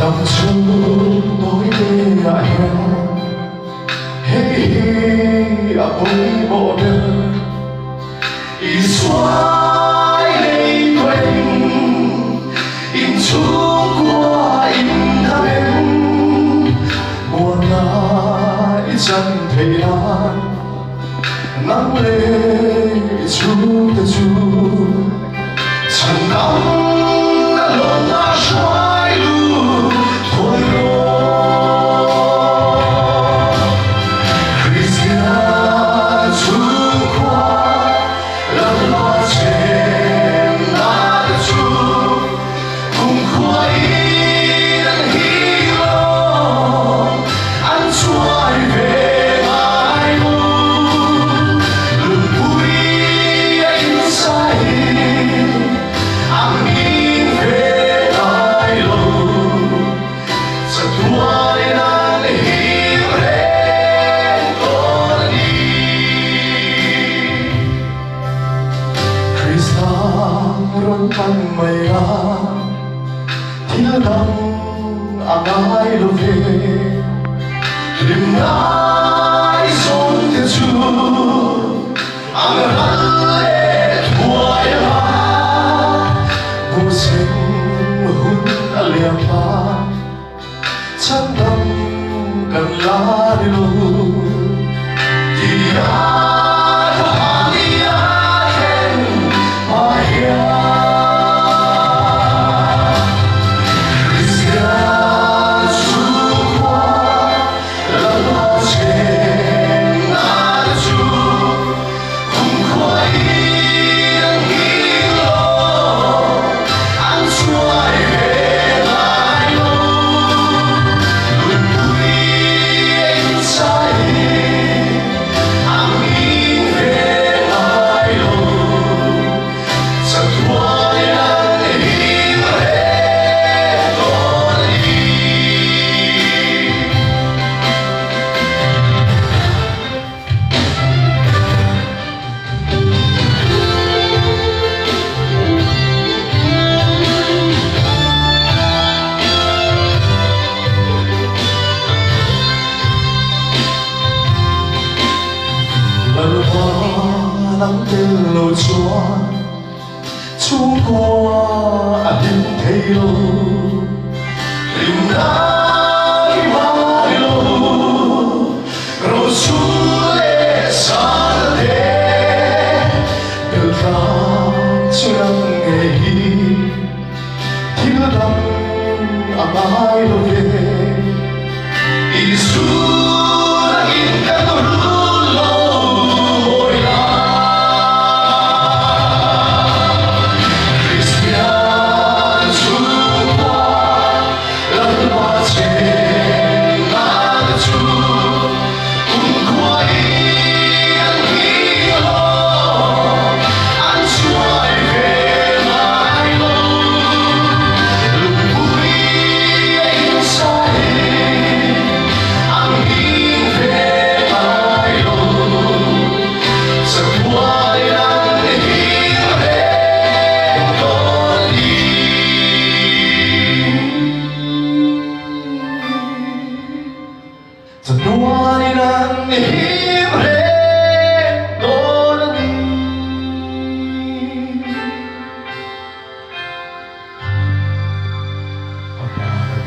當初我的愛人，嘿，陪我的，一雙淚光，映出我影他們，我那一盞黑暗，哪裏出得住？承擔。 Pan mây lá thiếu đắng ai đâu về đêm nay sống theo Chúa anh hãy thua ya vô sinh hôn liềm ba chân tâm cần lá đi luôn thì nắng tên lối chúa chúng qua hình thấy lô hình ai mai lô rồi chúa lệ xa thế được ra chẳng ngày thiếu đắm ai lô về Isu Sa tuwa ni